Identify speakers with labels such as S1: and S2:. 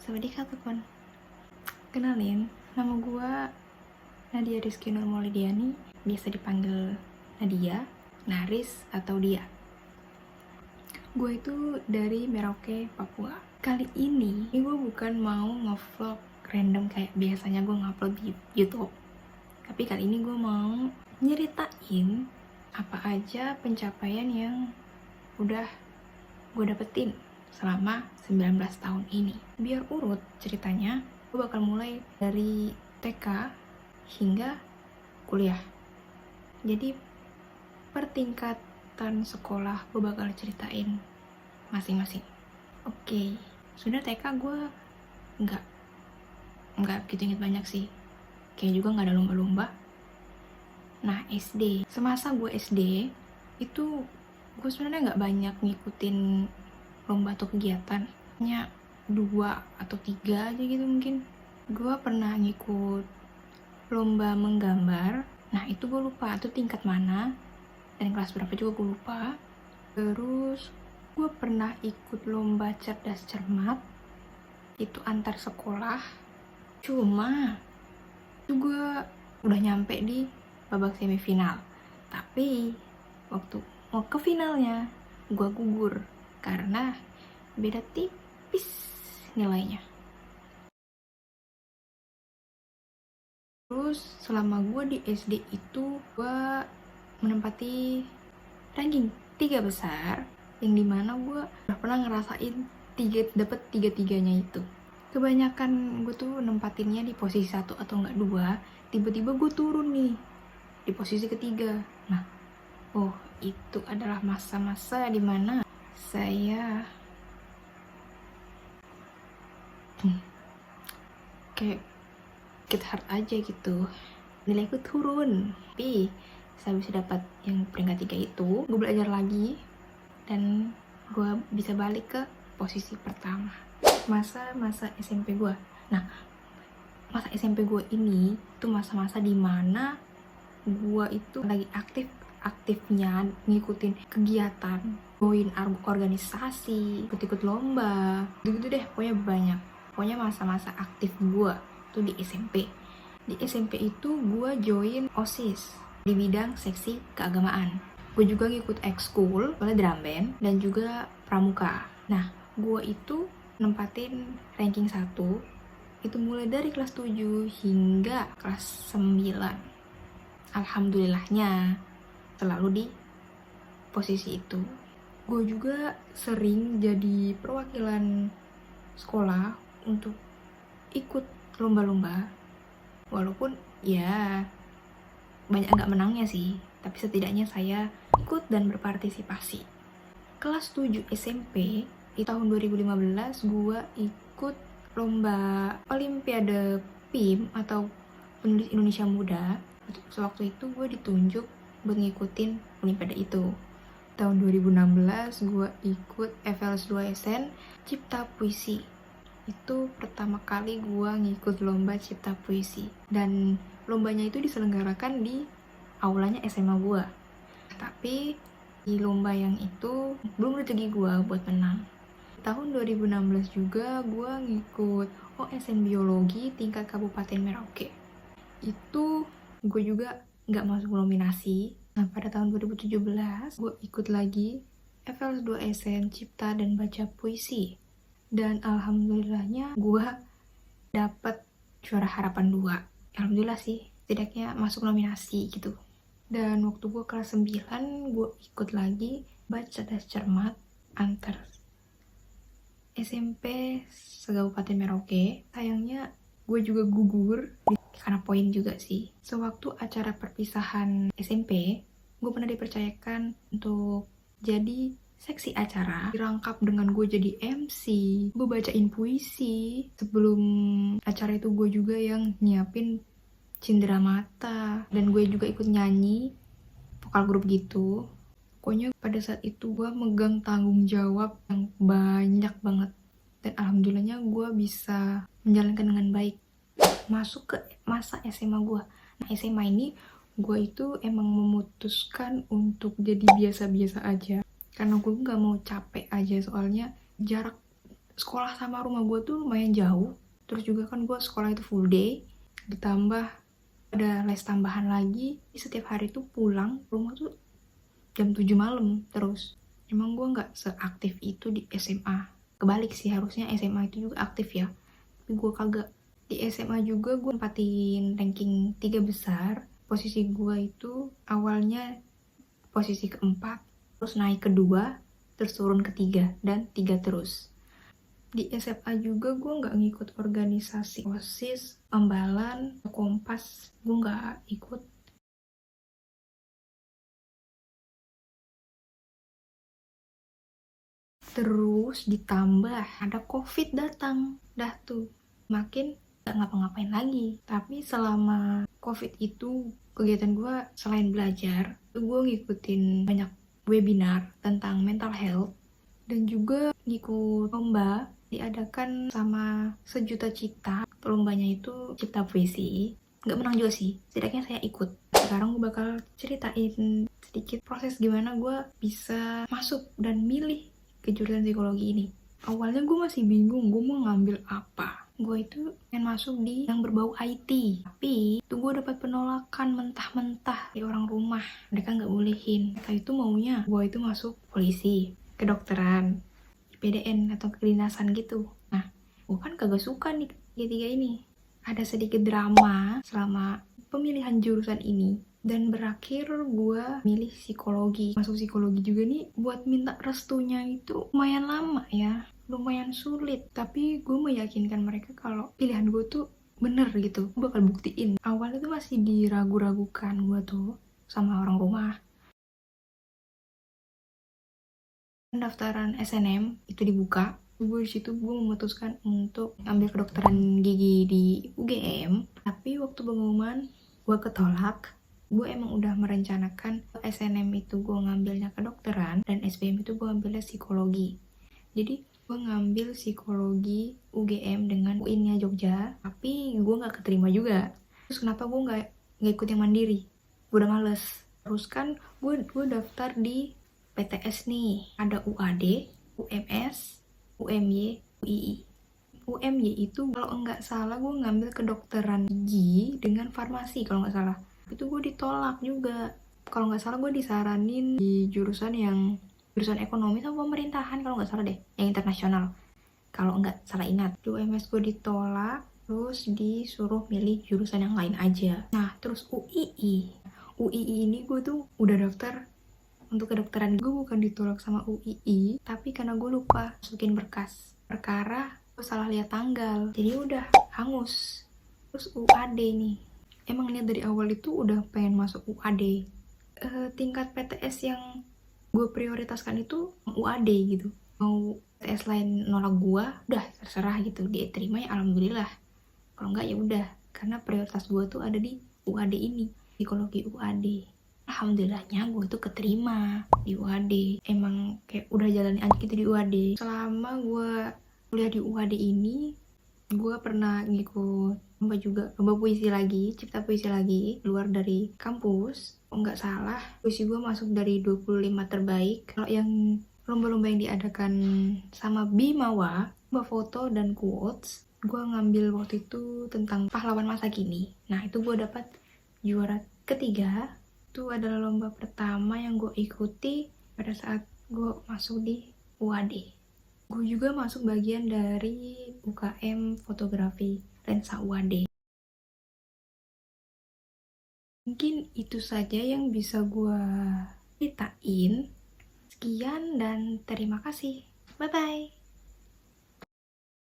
S1: Sawadee tuh kon. Kenalin, nama gue Nadia Rizky Nur Maulidiani, biasa dipanggil Nadia, Naris, atau Dia. Gue itu dari Merauke, Papua. Kali ini gue bukan mau nge-vlog random kayak biasanya gue ngupload di YouTube. Tapi kali ini gue mau nyeritain apa aja pencapaian yang udah gue dapetin selama 19 tahun ini. Biar urut ceritanya, gue bakal mulai dari TK hingga kuliah. Jadi pertingkatan sekolah gue bakal ceritain masing-masing. Oke, sebenarnya TK gue nggak gitu inget banyak sih. Kayak juga nggak ada lomba-lomba. Nah, SD, semasa gue SD itu gue sebenarnya nggak banyak ngikutin lomba atau kegiatan, hanya 2 atau 3 aja gitu mungkin. Gue pernah ngikut lomba menggambar, nah itu gue lupa itu tingkat mana dan kelas berapa juga gue lupa. Terus gue pernah ikut lomba cerdas cermat, itu antar sekolah, cuma itu gue udah nyampe di babak semifinal, tapi waktu mau ke finalnya gue gugur karena beda tipis nilainya. Terus selama gue di SD itu gue menempati ranking 3 besar, yang dimana gue udah pernah ngerasain dapet 3-3-nya itu. Kebanyakan gue tuh nempatinnya di posisi 1 atau enggak 2, tiba-tiba gue turun nih di posisi ketiga. Nah, itu adalah masa-masa dimana saya kayak get hard aja gitu, nilaiku turun. Tapi saya bisa dapat yang peringkat 3 itu, gue belajar lagi dan gue bisa balik ke posisi pertama. Masa SMP gue, nah masa SMP gue ini tuh masa-masa dimana gue itu lagi aktifnya ngikutin kegiatan, join organisasi, ikut lomba, gitu deh, pokoknya banyak. Pokoknya masa-masa aktif gue tuh di SMP. Di SMP itu gue join OSIS di bidang seksi keagamaan. Gue juga ngikut ekskul, oleh drum band, dan juga pramuka. Nah, gue itu nempatin ranking 1 itu mulai dari kelas 7 hingga kelas 9. Alhamdulillahnya selalu di posisi itu. Gue juga sering jadi perwakilan sekolah untuk ikut lomba-lomba, walaupun ya banyak nggak menangnya sih, tapi setidaknya saya ikut dan berpartisipasi. Kelas 7 SMP di tahun 2015 gue ikut lomba Olimpiade PIM atau Penulis Indonesia Muda. Sewaktu itu gue ditunjuk buat ngikutin Olimpiade itu. Tahun 2016 gue ikut FLS 2 SN Cipta Puisi. Itu pertama kali gue ngikut lomba Cipta Puisi, dan lombanya itu diselenggarakan di aulanya SMA gue. Tapi di lomba yang itu belum rezeki gue buat menang. Tahun 2016 juga gue ngikut OSN Biologi tingkat Kabupaten Merauke. Itu gue juga nggak masuk nominasi. Nah, pada tahun 2017 gue ikut lagi FLS 2 SN Cipta dan Baca Puisi, dan alhamdulillahnya gue dapet juara harapan 2. Alhamdulillah sih, setidaknya masuk nominasi gitu. Dan waktu gue kelas 9 gue ikut lagi Baca Cerdas Cermat antar SMP se-Kabupaten Merauke. Sayangnya gue juga gugur karena poin juga sih. Sewaktu acara perpisahan SMP, gue pernah dipercayakan untuk jadi seksi acara, dirangkap dengan gue jadi MC, gue bacain puisi. Sebelum acara itu gue juga yang nyiapin cindera mata, dan gue juga ikut nyanyi vokal grup gitu. Pokoknya pada saat itu gue megang tanggung jawab yang banyak banget, dan alhamdulillahnya gue bisa menjalankan dengan baik. Masuk ke masa SMA gue. Nah, SMA ini gue itu emang memutuskan untuk jadi biasa-biasa aja, karena gue gak mau capek aja, soalnya jarak sekolah sama rumah gue tuh lumayan jauh. Terus juga kan gue sekolah itu full day, ditambah ada les tambahan lagi. Setiap hari tuh pulang rumah tuh jam 7 malam terus. Emang gue nggak seaktif itu di SMA. Kebalik sih, harusnya SMA itu juga aktif ya, tapi gue kagak. Di SMA juga gue nempatin ranking 3 besar. Posisi gue itu awalnya posisi keempat, terus naik kedua, terus turun ketiga, dan 3 terus. Di SMA juga gue nggak ngikut organisasi OSIS, Ambalan, Kompas, gue nggak ikut. Terus ditambah ada COVID datang, dah tuh makin gak ngapa-ngapain lagi. Tapi selama COVID itu kegiatan gue selain belajar, gue ngikutin banyak webinar tentang mental health dan juga ngikut lomba diadakan sama Sejuta Cipta. Lombanya itu cipta puisi. Nggak menang juga sih, setidaknya saya ikut. Sekarang gue bakal ceritain sedikit proses gimana gue bisa masuk dan milih ke jurusan psikologi ini. Awalnya gue masih bingung gue mau ngambil apa. Gue itu pengen masuk di yang berbau IT, tapi itu gue dapat penolakan mentah-mentah dari orang rumah. Mereka nggak bolehin. Mereka itu maunya gue itu masuk polisi, kedokteran, PDN atau kedinasan gitu. Nah, gue kan kagak suka nih tiga ini. Ada sedikit drama selama pemilihan jurusan ini, dan berakhir gue milih psikologi. Masuk psikologi juga nih, buat minta restunya itu lumayan lama ya, lumayan sulit. Tapi gue meyakinkan mereka kalau pilihan gue tuh bener gitu, gue bakal buktiin. Awalnya tuh masih diragu-ragukan gue tuh sama orang rumah. Pendaftaran SNM itu dibuka, gue disitu gue memutuskan untuk ambil kedokteran gigi di UGM. Tapi waktu pengumuman gue ketolak. Gue emang udah merencanakan SNM itu gue ngambilnya kedokteran, dan SBM itu gue ambilnya psikologi. Jadi gue ngambil psikologi UGM dengan UIN-nya Jogja, tapi gue nggak keterima juga. Terus kenapa gue nggak ikut yang mandiri? Gue udah males. Terus kan gue daftar di PTS nih, ada UAD, UMS, UMY, UII. UMY itu kalau nggak salah gue ngambil kedokteran gigi dengan farmasi kalau nggak salah. Itu gue ditolak juga. Kalau nggak salah gue disaranin di jurusan ekonomi sama pemerintahan kalau nggak salah deh, yang internasional. Kalau nggak salah ingat. Di UMS gue ditolak, terus disuruh milih jurusan yang lain aja. Nah, terus UII. UII ini gue tuh udah daftar untuk kedokteran. Gue bukan ditolak sama UII, tapi karena gue lupa masukin berkas. Perkara gue salah lihat tanggal, jadi udah hangus. Terus UAD nih, emang niat dari awal itu udah pengen masuk UAD. Tingkat PTS yang gue prioritaskan itu UAD gitu. Mau PTS lain nolak gue, udah terserah gitu. Dia terima ya alhamdulillah. Kalau enggak ya udah, karena prioritas gue tuh ada di UAD ini, psikologi UAD. Alhamdulillahnya gue tuh keterima di UAD. Emang kayak udah jalanin aja gitu di UAD. Selama gue kuliah di UAD ini, gue pernah ngikut lomba juga, lomba puisi lagi, cipta puisi lagi, luar dari kampus. Oh nggak salah, puisi gue masuk dari 25 terbaik. Kalau yang lomba-lomba yang diadakan sama Bimawa, lomba foto dan quotes, gue ngambil waktu itu tentang pahlawan masa kini. Nah itu gue dapat juara ketiga. Itu adalah lomba pertama yang gue ikuti pada saat gue masuk di UAD. Gue juga masuk bagian dari UKM fotografi lensa UAD. Mungkin itu saja yang bisa gue ceritain. Sekian dan terima kasih. Bye-bye.